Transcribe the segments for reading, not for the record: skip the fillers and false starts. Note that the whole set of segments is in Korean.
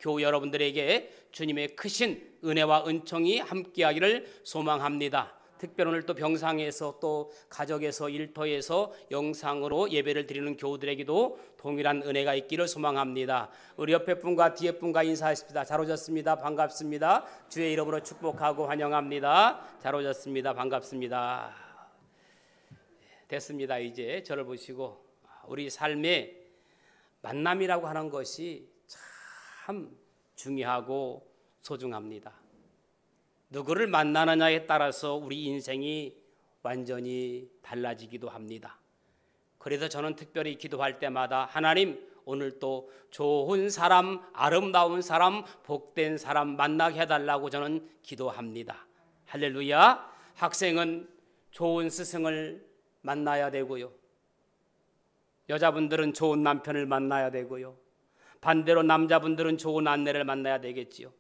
교우 여러분들에게 주님의 크신 은혜와 은총이 함께하기를 소망합니다. 특별히 오늘 또 병상에서 또 가족에서 일터에서 영상으로 예배를 드리는 교우들에게도 동일한 은혜가 있기를 소망합니다. 우리 옆에 분과 뒤에 분과 인사하십시다. 잘 오셨습니다. 반갑습니다. 주의 이름으로 축복하고 환영합니다. 잘 오셨습니다. 반갑습니다. 됐습니다. 이제 저를 보시고 우리 삶에 만남이라고 하는 것이 참 중요하고 소중합니다. 누구를 만나느냐에 따라서 우리 인생이 완전히 달라지기도 합니다. 그래서 저는 특별히 기도할 때마다 하나님, 오늘 또 좋은 사람, 아름다운 사람, 복된 사람 만나게 해달라고 저는 기도합니다. 할렐루야. 학생은 좋은 스승을 만나야 되고요, 여자분들은 좋은 남편을 만나야 되고요, 반대로 남자분들은 좋은 아내를 만나야 되겠지요.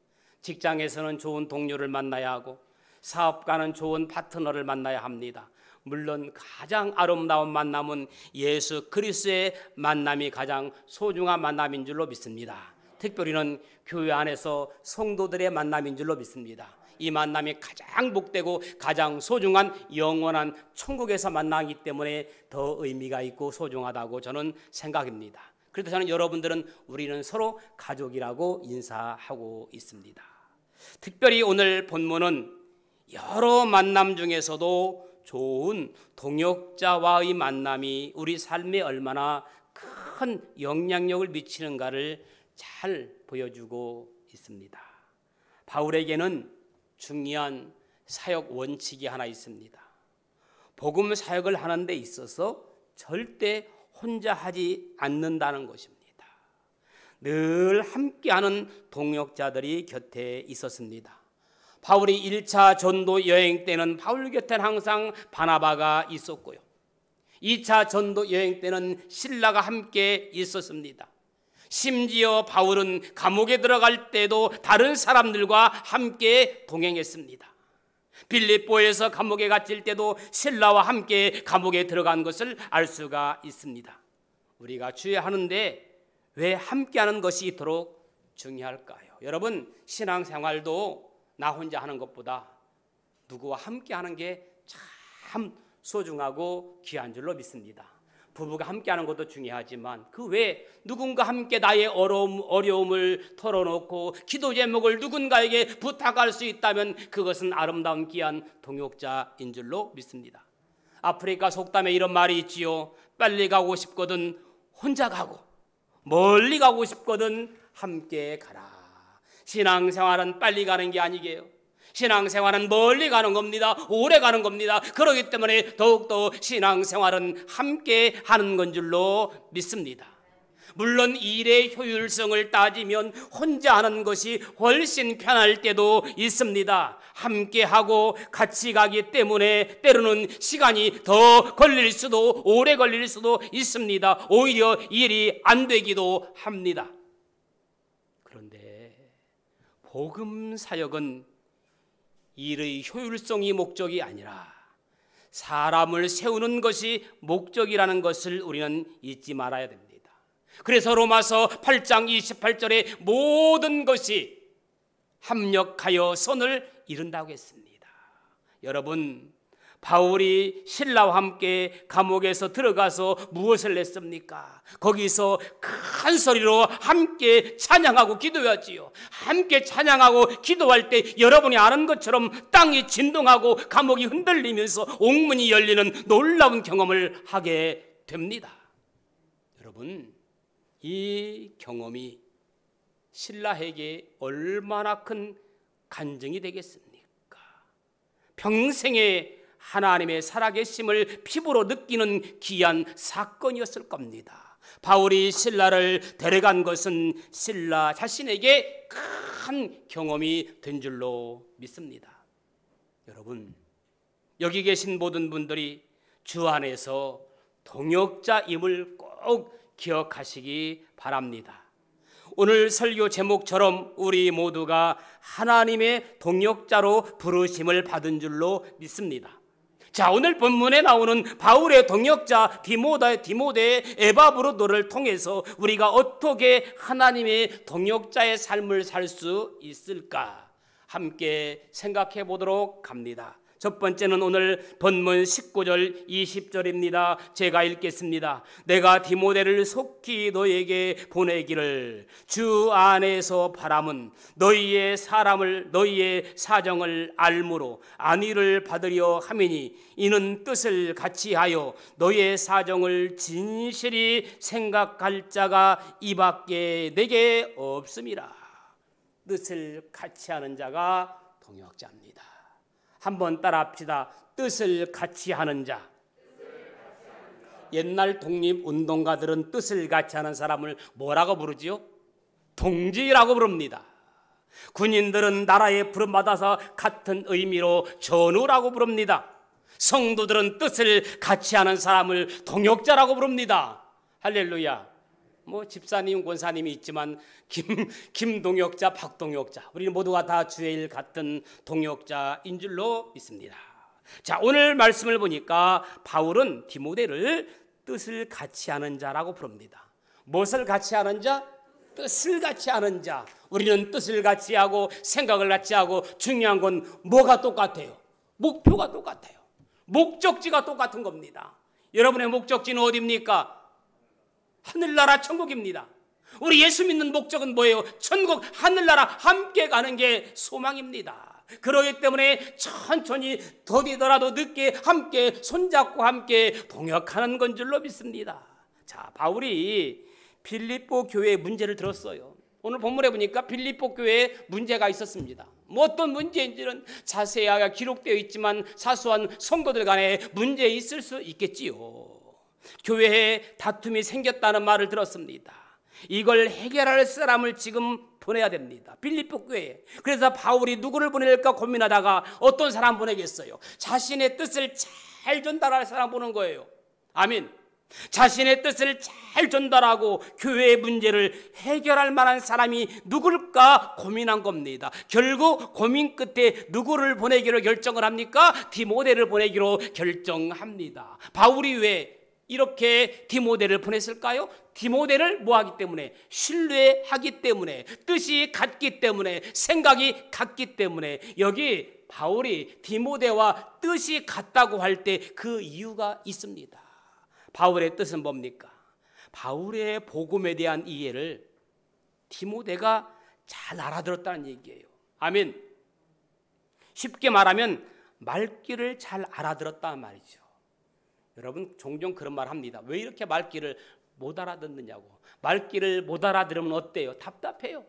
직장에서는 좋은 동료를 만나야 하고 사업가는 좋은 파트너를 만나야 합니다. 물론 가장 아름다운 만남은 예수 그리스도의 만남이 가장 소중한 만남인 줄로 믿습니다. 특별히는 교회 안에서 성도들의 만남인 줄로 믿습니다. 이 만남이 가장 복되고 가장 소중한 영원한 천국에서 만나기 때문에 더 의미가 있고 소중하다고 저는 생각합니다. 그래서 저는 여러분들은 우리는 서로 가족이라고 인사하고 있습니다. 특별히 오늘 본문은 여러 만남 중에서도 좋은 동역자와의 만남이 우리 삶에 얼마나 큰 영향력을 미치는가를 잘 보여주고 있습니다. 바울에게는 중요한 사역 원칙이 하나 있습니다. 복음 사역을 하는 데 있어서 절대 혼자 하지 않는다는 것입니다. 늘 함께하는 동역자들이 곁에 있었습니다. 바울이 1차 전도 여행 때는 바울 곁에는 항상 바나바가 있었고요, 2차 전도 여행 때는 실라가 함께 있었습니다. 심지어 바울은 감옥에 들어갈 때도 다른 사람들과 함께 동행했습니다. 빌립보에서 감옥에 갇힐 때도 실라와 함께 감옥에 들어간 것을 알 수가 있습니다. 우리가 주의하는데 왜 함께하는 것이 이토록 중요할까요? 여러분, 신앙생활도 나 혼자 하는 것보다 누구와 함께하는 게 참 소중하고 귀한 줄로 믿습니다. 부부가 함께하는 것도 중요하지만 그 외에 누군가 함께 나의 어려움을 털어놓고 기도 제목을 누군가에게 부탁할 수 있다면 그것은 아름다운 귀한 동역자인 줄로 믿습니다. 아프리카 속담에 이런 말이 있지요. 빨리 가고 싶거든 혼자 가고 멀리 가고 싶거든 함께 가라. 신앙생활은 빨리 가는 게 아니게요, 신앙생활은 멀리 가는 겁니다. 오래 가는 겁니다. 그렇기 때문에 더욱더 신앙생활은 함께 하는 건 줄로 믿습니다. 물론 일의 효율성을 따지면 혼자 하는 것이 훨씬 편할 때도 있습니다. 함께하고 같이 가기 때문에 때로는 시간이 더 걸릴 수도 오래 걸릴 수도 있습니다. 오히려 일이 안 되기도 합니다. 그런데 복음 사역은 일의 효율성이 목적이 아니라 사람을 세우는 것이 목적이라는 것을 우리는 잊지 말아야 됩니다. 그래서 로마서 8장 28절에 모든 것이 합력하여 선을 이룬다고 했습니다. 여러분, 바울이 신라와 함께 감옥에서 들어가서 무엇을 했습니까? 거기서 큰 소리로 함께 찬양하고 기도했지요. 함께 찬양하고 기도할 때 여러분이 아는 것처럼 땅이 진동하고 감옥이 흔들리면서 옥문이 열리는 놀라운 경험을 하게 됩니다. 여러분, 이 경험이 신라에게 얼마나 큰 간증이 되겠습니까? 평생에 하나님의 살아계심을 피부로 느끼는 귀한 사건이었을 겁니다. 바울이 신라를 데려간 것은 신라 자신에게 큰 경험이 된 줄로 믿습니다. 여러분, 여기 계신 모든 분들이 주 안에서 동역자임을 꼭 기억하시기 바랍니다. 오늘 설교 제목처럼 우리 모두가 하나님의 동역자로 부르심을 받은 줄로 믿습니다. 자, 오늘 본문에 나오는 바울의 동역자 디모데의 에바브로도를 통해서 우리가 어떻게 하나님의 동역자의 삶을 살 수 있을까 함께 생각해 보도록 합니다. 첫 번째는 오늘 본문 19절 20절입니다. 제가 읽겠습니다. 내가 디모데를 속히 너에게 보내기를 주 안에서 바람은 너희의 사정을 알므로 안위를 받으려 함이니 이는 뜻을 같이하여 너희의 사정을 진실히 생각할 자가 이밖에 내게 없음이라. 뜻을 같이하는 자가 동역자입니다. 한번 따라합시다. 뜻을 같이 하는 자. 옛날 독립운동가들은 뜻을 같이 하는 사람을 뭐라고 부르지요? 동지라고 부릅니다. 군인들은 나라에 부름받아서 같은 의미로 전우라고 부릅니다. 성도들은 뜻을 같이 하는 사람을 동역자라고 부릅니다. 할렐루야. 뭐 집사님, 권사님이 있지만 김동역자, 박동역자, 우리는 모두가 다 주의 일 같은 동역자인 줄로 믿습니다. 자, 오늘 말씀을 보니까 바울은 디모데를 뜻을 같이 하는 자라고 부릅니다. 무엇을 같이 하는 자? 뜻을 같이 하는 자. 우리는 뜻을 같이 하고 생각을 같이 하고 중요한 건 뭐가 똑같아요? 목표가 똑같아요. 목적지가 똑같은 겁니다. 여러분의 목적지는 어디입니까? 하늘나라 천국입니다. 우리 예수 믿는 목적은 뭐예요? 천국, 하늘나라 함께 가는 게 소망입니다. 그러기 때문에 천천히 더디더라도 늦게 함께 손잡고 함께 동역하는 건 줄로 믿습니다. 자, 바울이 빌립보 교회의 문제를 들었어요. 오늘 본문에 보니까 빌립보 교회에 문제가 있었습니다. 뭐 어떤 문제인지는 자세하게 기록되어 있지만 사소한 성도들 간에 문제 있을 수 있겠지요. 교회에 다툼이 생겼다는 말을 들었습니다. 이걸 해결할 사람을 지금 보내야 됩니다. 빌립보 교회에. 그래서 바울이 누구를 보낼까 고민하다가 어떤 사람 보내겠어요? 자신의 뜻을 잘 전달할 사람 보는 거예요. 아멘. 자신의 뜻을 잘 전달하고 교회의 문제를 해결할 만한 사람이 누굴까 고민한 겁니다. 결국 고민 끝에 누구를 보내기로 결정을 합니까? 디모데를 보내기로 결정합니다. 바울이 왜 이렇게 디모데를 보냈을까요? 디모데를 뭐하기 때문에? 신뢰하기 때문에, 뜻이 같기 때문에, 생각이 같기 때문에. 여기 바울이 디모데와 뜻이 같다고 할 때 그 이유가 있습니다. 바울의 뜻은 뭡니까? 바울의 복음에 대한 이해를 디모데가 잘 알아들었다는 얘기예요. 아멘. 쉽게 말하면 말귀를 잘 알아들었다는 말이죠. 여러분 종종 그런 말 합니다. 왜 이렇게 말귀를 못 알아듣느냐고. 말귀를 못 알아들으면 어때요? 답답해요.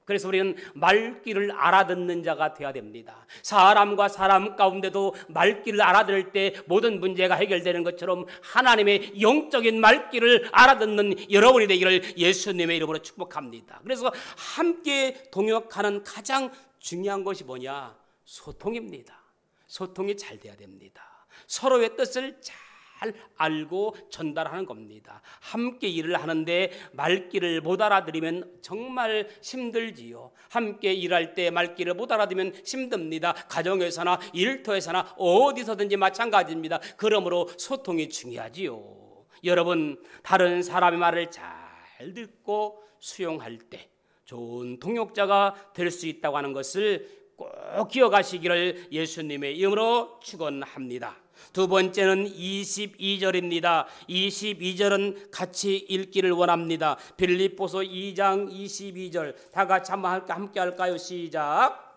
그래서 우리는 말귀를 알아듣는 자가 되어야 됩니다. 사람과 사람 가운데도 말귀를 알아들을 때 모든 문제가 해결되는 것처럼 하나님의 영적인 말귀를 알아듣는 여러분이 되기를 예수님의 이름으로 축복합니다. 그래서 함께 동역하는 가장 중요한 것이 뭐냐? 소통입니다. 소통이 잘 돼야 됩니다. 서로의 뜻을 잘 알고 전달하는 겁니다. 함께 일을 하는데 말귀를 못 알아들으면 정말 힘들지요. 함께 일할 때 말귀를 못 알아들으면 힘듭니다. 가정에서나 일터에서나 어디서든지 마찬가지입니다. 그러므로 소통이 중요하지요. 여러분, 다른 사람의 말을 잘 듣고 수용할 때 좋은 동역자가 될 수 있다고 하는 것을 꼭 기억하시기를 예수님의 이름으로 축원합니다. 두 번째는 22절입니다. 22절은 같이 읽기를 원합니다. 빌립보서 2장 22절 다 같이 한번 함께 할까요? 시작.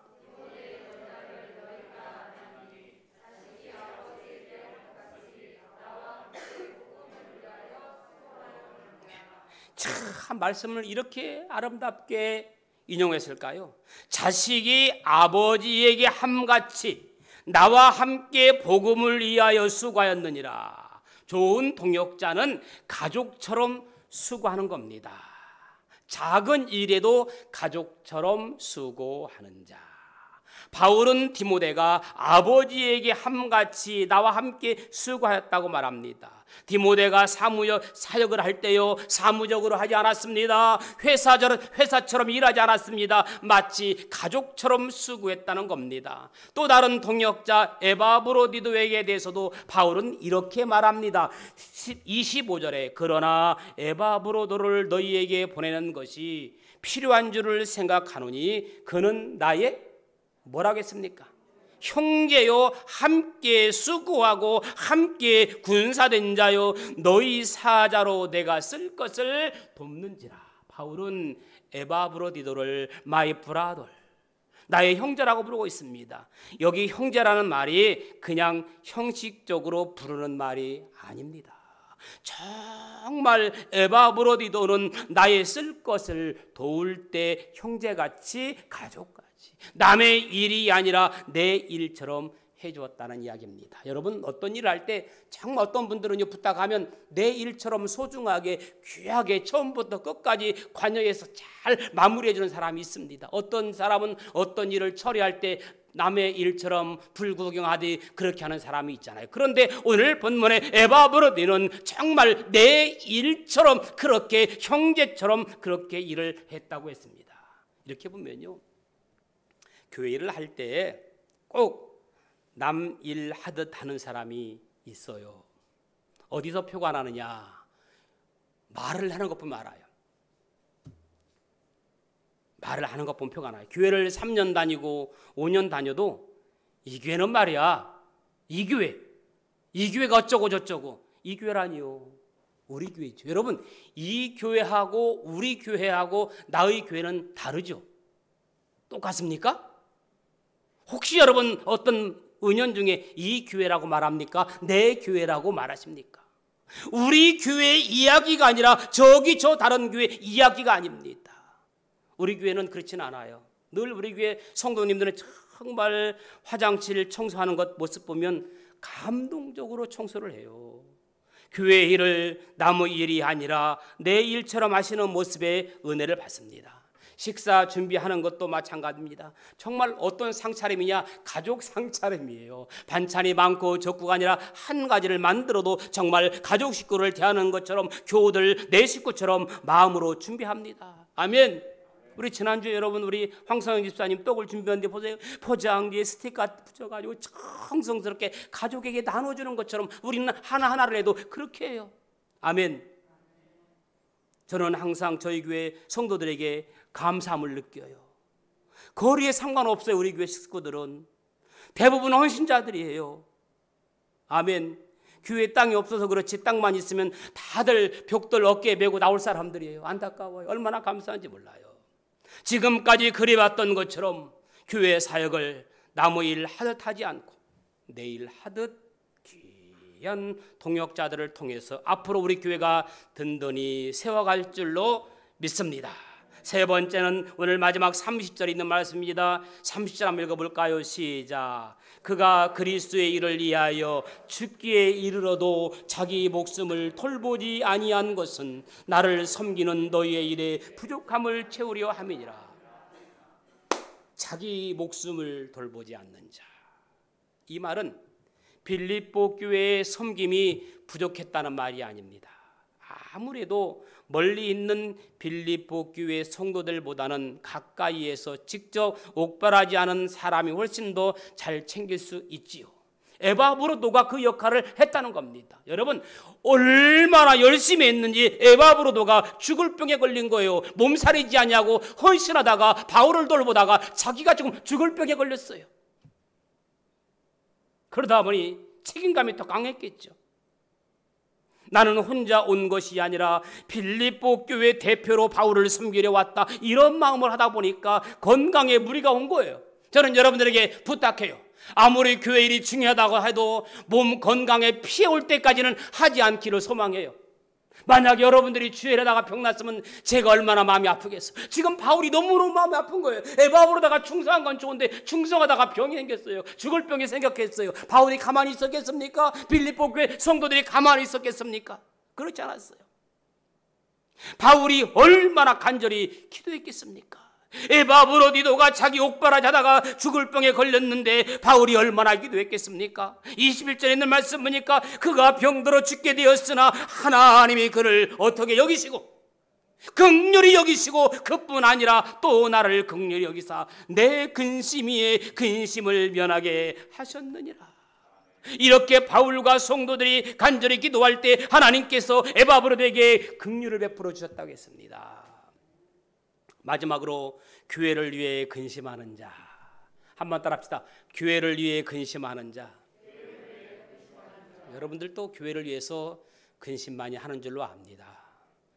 참 말씀을 이렇게 아름답게 인용했을까요? 자식이 아버지에게 함같이 나와 함께 복음을 위하여 수고하였느니라. 좋은 동역자는 가족처럼 수고하는 겁니다. 작은 일에도 가족처럼 수고하는 자. 바울은 디모데가 아버지에게 함같이 나와 함께 수고하였다고 말합니다. 디모데가 사역을 할 때요, 사무적으로 하지 않았습니다. 회사처럼 일하지 않았습니다. 마치 가족처럼 수고했다는 겁니다. 또 다른 동역자 에바브로디도에게 대해서도 바울은 이렇게 말합니다. 25절에 그러나 에바브로도를 너희에게 보내는 것이 필요한 줄을 생각하노니 그는 나의 뭐라고 했습니까? 형제요, 함께 수고하고 함께 군사된 자요, 너희 사자로 내가 쓸 것을 돕는지라. 바울은 에바브로디도를 마이 브라더, 나의 형제라고 부르고 있습니다. 여기 형제라는 말이 그냥 형식적으로 부르는 말이 아닙니다. 정말 에바브로디도는 나의 쓸 것을 도울 때 형제같이, 가족같이, 남의 일이 아니라 내 일처럼 해주었다는 이야기입니다. 여러분, 어떤 일을 할 때 정말 어떤 분들은 부탁하면 내 일처럼 소중하게 귀하게 처음부터 끝까지 관여해서 잘 마무리해 주는 사람이 있습니다. 어떤 사람은 어떤 일을 처리할 때 남의 일처럼 불구경하듯이 그렇게 하는 사람이 있잖아요. 그런데 오늘 본문의 에바브로디는 정말 내 일처럼, 그렇게 형제처럼 그렇게 일을 했다고 했습니다. 이렇게 보면요, 교회 일을 할 때 꼭 남 일 하듯 하는 사람이 있어요. 어디서 표가 나느냐? 말을 하는 것 보면 알아요. 말을 하는 것 보면 표가 나요. 교회를 3년 다니고 5년 다녀도 이 교회는 말이야, 이 교회가 어쩌고 저쩌고, 이 교회라니요, 우리 교회죠. 여러분, 이 교회하고 우리 교회하고 나의 교회는 다르죠? 똑같습니까? 혹시 여러분 어떤 은연중에 이 교회라고 말합니까? 내 교회라고 말하십니까? 우리 교회의 이야기가 아니라 저기 저 다른 교회 이야기가 아닙니다. 우리 교회는 그렇진 않아요. 늘 우리 교회 성도님들은 정말 화장실 청소하는 것 모습 보면 감동적으로 청소를 해요. 교회 일을 남의 일이 아니라 내 일처럼 하시는 모습에 은혜를 받습니다. 식사 준비하는 것도 마찬가지입니다. 정말 어떤 상차림이냐? 가족 상차림이에요. 반찬이 많고 적구가 아니라 한 가지를 만들어도 정말 가족 식구를 대하는 것처럼, 교우들 내 식구처럼 마음으로 준비합니다. 아멘. 우리 지난주에 여러분, 우리 황성영 집사님 떡을 준비했는데 보세요. 포장지에 스티커 붙여가지고 정성스럽게 가족에게 나눠주는 것처럼 우리는 하나하나를 해도 그렇게 해요. 아멘. 저는 항상 저희 교회 성도들에게 감사함을 느껴요. 거리에 상관없어요. 우리 교회 식구들은 대부분 헌신자들이에요. 아멘. 교회 땅이 없어서 그렇지 땅만 있으면 다들 벽돌 어깨에 메고 나올 사람들이에요. 안타까워요. 얼마나 감사한지 몰라요. 지금까지 그래왔던 것처럼 교회 사역을 남의 일 하듯 하지 않고 내 일 하듯 귀한 동역자들을 통해서 앞으로 우리 교회가 든든히 세워갈 줄로 믿습니다. 세 번째는 오늘 마지막 30절에 있는 말씀입니다. 30절 한번 읽어볼까요? 시작. 그가 그리스도의 일을 위하여 죽기에 이르러도 자기 목숨을 돌보지 아니한 것은 나를 섬기는 너희의 일에 부족함을 채우려 함이니라. 자기 목숨을 돌보지 않는 자. 이 말은 빌립보 교회의 섬김이 부족했다는 말이 아닙니다. 아무래도 멀리 있는 빌립보 교회 성도들보다는 가까이에서 직접 옥발하지 않은 사람이 훨씬 더 잘 챙길 수 있지요. 에바브로도가 그 역할을 했다는 겁니다. 여러분, 얼마나 열심히 했는지 에바브로도가 죽을 병에 걸린 거예요. 몸살이지 않냐고 헌신하다가 바울을 돌보다가 자기가 지금 죽을 병에 걸렸어요. 그러다 보니 책임감이 더 강했겠죠. 나는 혼자 온 것이 아니라 빌립보 교회 대표로 바울을 섬기려 왔다, 이런 마음을 하다 보니까 건강에 무리가 온 거예요. 저는 여러분들에게 부탁해요. 아무리 교회 일이 중요하다고 해도 몸 건강에 피해 올 때까지는 하지 않기를 소망해요. 만약 여러분들이 주일에다가 병났으면 제가 얼마나 마음이 아프겠어요. 지금 바울이 너무너무 마음이 아픈 거예요. 에바브로다가 충성한 건 좋은데 충성하다가 병이 생겼어요. 죽을 병이 생겼겠어요. 바울이 가만히 있었겠습니까? 빌립보 교회 성도들이 가만히 있었겠습니까? 그렇지 않았어요. 바울이 얼마나 간절히 기도했겠습니까? 에바브로디도가 자기 옥바라자다가 죽을 병에 걸렸는데 바울이 얼마나 기도했겠습니까? 21절에 있는 말씀 보니까 그가 병들어 죽게 되었으나 하나님이 그를 어떻게 여기시고 긍휼히 여기시고 그뿐 아니라 또 나를 긍휼히 여기사 내 근심 위에 근심을 면하게 하셨느니라. 이렇게 바울과 성도들이 간절히 기도할 때 하나님께서 에바브로에게 긍휼을 베풀어 주셨다고 했습니다. 마지막으로 교회를 위해 근심하는 자, 한번 따라합시다. 교회를 위해 근심하는 자. 여러분들도 교회를 위해서 근심 많이 하는 줄로 압니다.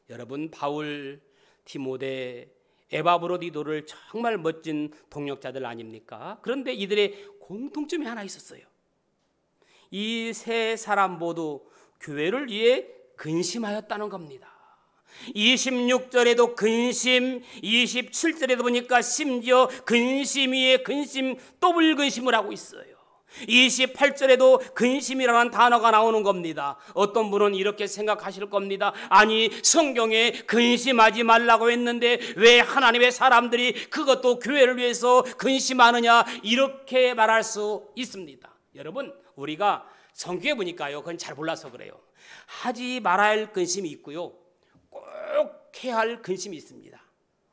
여러분, 바울, 디모데, 에바브로디도를 정말 멋진 동역자들 아닙니까? 그런데 이들의 공통점이 하나 있었어요. 이 세 사람 모두 교회를 위해 근심하였다는 겁니다. 26절에도 근심, 27절에도 보니까 심지어 근심 위에 근심, 더블 근심을 하고 있어요. 28절에도 근심이라는 단어가 나오는 겁니다. 어떤 분은 이렇게 생각하실 겁니다. 아니, 성경에 근심하지 말라고 했는데 왜 하나님의 사람들이 그것도 교회를 위해서 근심하느냐, 이렇게 말할 수 있습니다. 여러분, 우리가 성경에 보니까요, 그건 잘 몰라서 그래요. 하지 말아야 할 근심이 있고요, 꼭 해야 할 근심이 있습니다.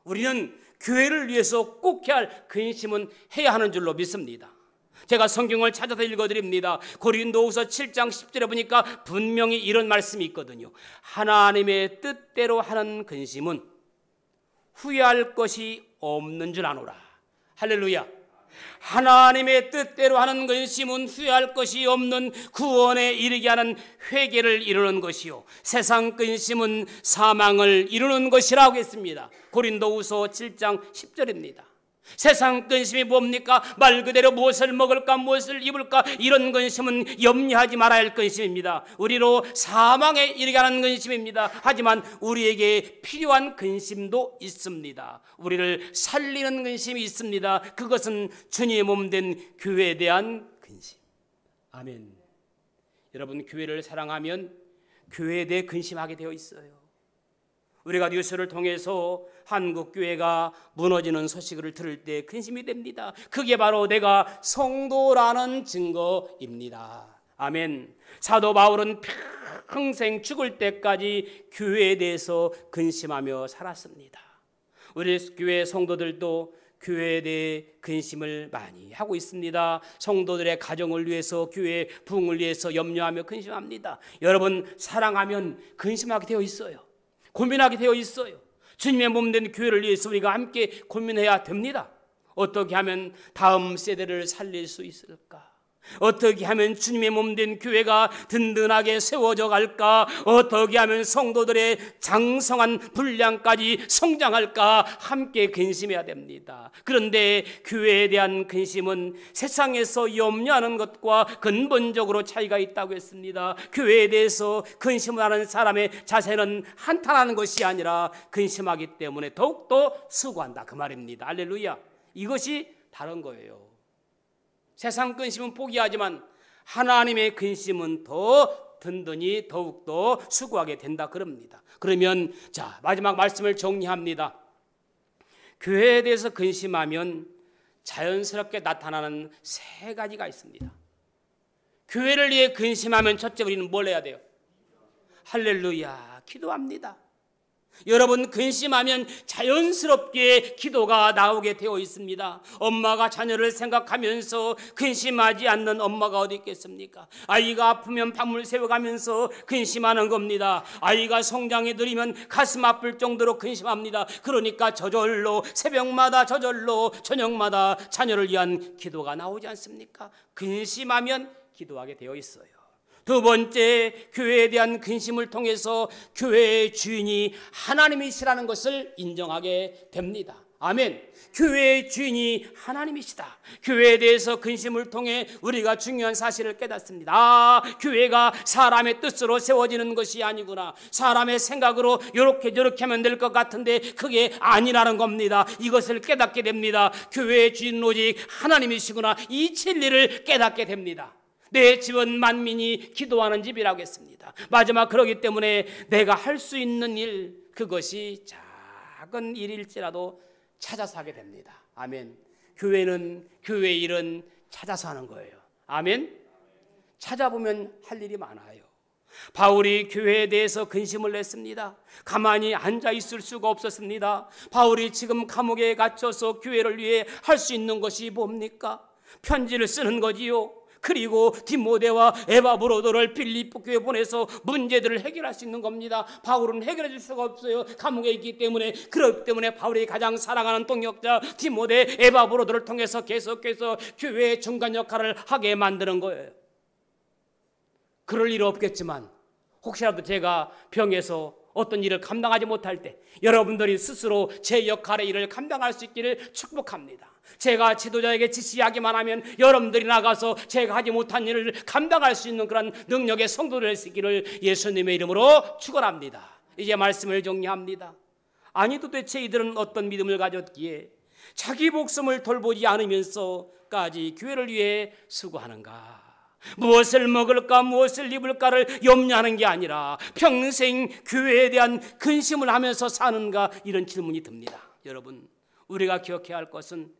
우리는 교회를 위해서 꼭 해야 할 근심은 해야 하는 줄로 믿습니다. 제가 성경을 찾아서 읽어드립니다. 고린도후서 7장 10절에 보니까 분명히 이런 말씀이 있거든요. 하나님의 뜻대로 하는 근심은 후회할 것이 없는 줄 아노라. 할렐루야. 하나님의 뜻대로 하는 근심은 후회할 것이 없는 구원에 이르게 하는 회개를 이루는 것이요, 세상 근심은 사망을 이루는 것이라고 했습니다. 고린도후서 7장 10절입니다. 세상 근심이 뭡니까? 말 그대로 무엇을 먹을까, 무엇을 입을까, 이런 근심은 염려하지 말아야 할 근심입니다. 우리로 사망에 이르게 하는 근심입니다. 하지만 우리에게 필요한 근심도 있습니다. 우리를 살리는 근심이 있습니다. 그것은 주님의 몸 된 교회에 대한 근심. 아멘. 여러분, 교회를 사랑하면 교회에 대해 근심하게 되어 있어요. 우리가 뉴스를 통해서 한국 교회가 무너지는 소식을 들을 때 근심이 됩니다. 그게 바로 내가 성도라는 증거입니다. 아멘. 사도 바울은 평생 죽을 때까지 교회에 대해서 근심하며 살았습니다. 우리 교회 성도들도 교회에 대해 근심을 많이 하고 있습니다. 성도들의 가정을 위해서, 교회의 부흥을 위해서 염려하며 근심합니다. 여러분, 사랑하면 근심하게 되어 있어요. 고민하게 되어 있어요. 주님의 몸 된 교회를 위해서 우리가 함께 고민해야 됩니다. 어떻게 하면 다음 세대를 살릴 수 있을까? 어떻게 하면 주님의 몸 된 교회가 든든하게 세워져 갈까? 어떻게 하면 성도들의 장성한 분량까지 성장할까? 함께 근심해야 됩니다. 그런데 교회에 대한 근심은 세상에서 염려하는 것과 근본적으로 차이가 있다고 했습니다. 교회에 대해서 근심을 하는 사람의 자세는 한탄하는 것이 아니라 근심하기 때문에 더욱더 수고한다, 그 말입니다. 할렐루야. 이것이 다른 거예요. 세상 근심은 포기하지만 하나님의 근심은 더 든든히 더욱더 수고하게 된다 그럽니다. 그러면 자, 마지막 말씀을 정리합니다. 교회에 대해서 근심하면 자연스럽게 나타나는 세 가지가 있습니다. 교회를 위해 근심하면 첫째, 우리는 뭘 해야 돼요? 할렐루야, 기도합니다. 여러분, 근심하면 자연스럽게 기도가 나오게 되어 있습니다. 엄마가 자녀를 생각하면서 근심하지 않는 엄마가 어디 있겠습니까? 아이가 아프면 밤을 새워가면서 근심하는 겁니다. 아이가 성장해 들이면 가슴 아플 정도로 근심합니다. 그러니까 저절로 새벽마다, 저절로 저녁마다 자녀를 위한 기도가 나오지 않습니까? 근심하면 기도하게 되어 있어요. 두 번째, 교회에 대한 근심을 통해서 교회의 주인이 하나님이시라는 것을 인정하게 됩니다. 아멘. 교회의 주인이 하나님이시다. 교회에 대해서 근심을 통해 우리가 중요한 사실을 깨닫습니다. 아, 교회가 사람의 뜻으로 세워지는 것이 아니구나. 사람의 생각으로 이렇게 저렇게 하면 될 것 같은데 그게 아니라는 겁니다. 이것을 깨닫게 됩니다. 교회의 주인 오직 하나님이시구나. 이 진리를 깨닫게 됩니다. 내 집은 만민이 기도하는 집이라고 했습니다. 마지막, 그러기 때문에 내가 할 수 있는 일, 그것이 작은 일일지라도 찾아서 하게 됩니다. 아멘. 교회는 교회의 일은 찾아서 하는 거예요. 아멘. 찾아보면 할 일이 많아요. 바울이 교회에 대해서 근심을 냈습니다. 가만히 앉아 있을 수가 없었습니다. 바울이 지금 감옥에 갇혀서 교회를 위해 할 수 있는 것이 뭡니까? 편지를 쓰는 거지요. 그리고 디모데와 에바브로도를 빌립보 교회에 보내서 문제들을 해결할 수 있는 겁니다. 바울은 해결해 줄 수가 없어요. 감옥에 있기 때문에. 그렇기 때문에 바울이 가장 사랑하는 동역자 디모데, 에바브로도를 통해서 계속해서 교회의 중간 역할을 하게 만드는 거예요. 그럴 일 없겠지만 혹시라도 제가 병에서 어떤 일을 감당하지 못할 때 여러분들이 스스로 제 역할의 일을 감당할 수 있기를 축복합니다. 제가 지도자에게 지시하기만 하면 여러분들이 나가서 제가 하지 못한 일을 감당할 수 있는 그런 능력의 성도를 될 수 있기를 예수님의 이름으로 축원합니다. 이제 말씀을 정리합니다. 아니 도대체 이들은 어떤 믿음을 가졌기에 자기 목숨을 돌보지 않으면서까지 교회를 위해 수고하는가? 무엇을 먹을까 무엇을 입을까를 염려하는 게 아니라 평생 교회에 대한 근심을 하면서 사는가? 이런 질문이 듭니다. 여러분, 우리가 기억해야 할 것은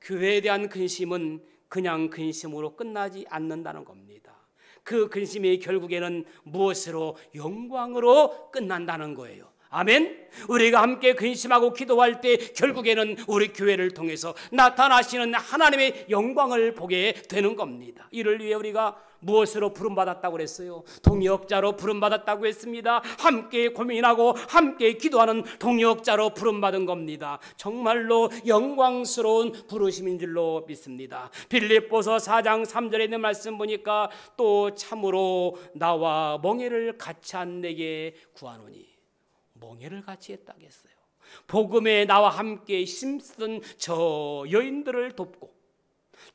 교회에 대한 근심은 그냥 근심으로 끝나지 않는다는 겁니다. 그 근심이 결국에는 무엇으로? 영광으로 끝난다는 거예요. 아멘. 우리가 함께 근심하고 기도할 때 결국에는 우리 교회를 통해서 나타나시는 하나님의 영광을 보게 되는 겁니다. 이를 위해 우리가 무엇으로 부름받았다고 그랬어요? 동역자로 부름받았다고 했습니다. 함께 고민하고 함께 기도하는 동역자로 부름받은 겁니다. 정말로 영광스러운 부르심인 줄로 믿습니다. 빌립보서 4장 3절에 있는 말씀 보니까 또 참으로 나와 멍에를 같이 한 내게 구하노니, 멍에를 같이 했다고 했어요. 복음에 나와 함께 힘쓰던 저 여인들을 돕고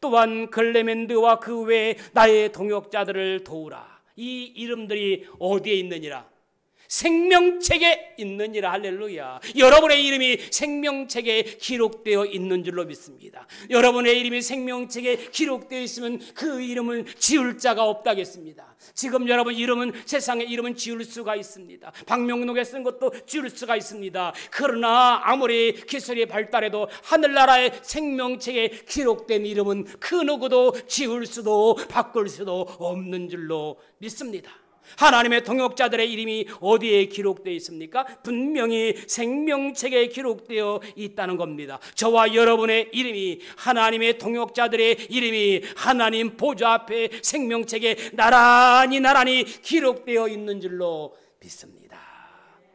또한 글레멘드와 그 외에 나의 동역자들을 도우라. 이 이름들이 어디에 있느니라? 생명책에 있느니라. 할렐루야. 여러분의 이름이 생명책에 기록되어 있는 줄로 믿습니다. 여러분의 이름이 생명책에 기록되어 있으면 그 이름은 지울 자가 없다겠습니다. 지금 여러분 이름은, 세상의 이름은 지울 수가 있습니다. 박명록에 쓴 것도 지울 수가 있습니다. 그러나 아무리 기술이 발달해도 하늘나라의 생명책에 기록된 이름은 그 누구도 지울 수도 바꿀 수도 없는 줄로 믿습니다. 하나님의 동역자들의 이름이 어디에 기록되어 있습니까? 분명히 생명책에 기록되어 있다는 겁니다. 저와 여러분의 이름이, 하나님의 동역자들의 이름이 하나님 보좌 앞에 생명책에 나란히 기록되어 있는 줄로 믿습니다.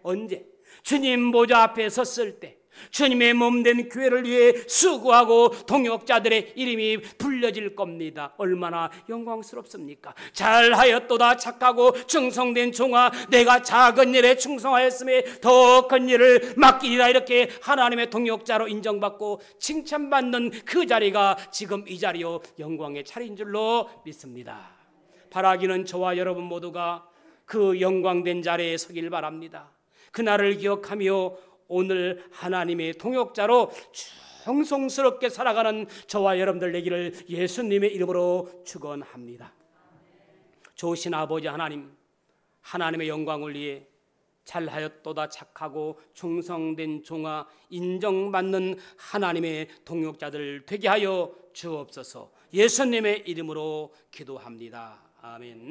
언제? 주님 보좌 앞에 섰을 때 주님의 몸된 교회를 위해 수고하고 동역자들의 이름이 불려질 겁니다. 얼마나 영광스럽습니까? 잘하였도다 착하고 충성된 종아, 내가 작은 일에 충성하였음에 더 큰 일을 맡기리라. 이렇게 하나님의 동역자로 인정받고 칭찬받는 그 자리가 지금 이 자리요 영광의 차례인 줄로 믿습니다. 바라기는 저와 여러분 모두가 그 영광된 자리에 서길 바랍니다. 그날을 기억하며 오늘 하나님의 동역자로 충성스럽게 살아가는 저와 여러분들 되기를 예수님의 이름으로 축원합니다. 좋으신 아버지 하나님, 하나님의 영광을 위해 잘하였도다 착하고 충성된 종아, 인정받는 하나님의 동역자들 되게 하여 주옵소서. 예수님의 이름으로 기도합니다. 아멘.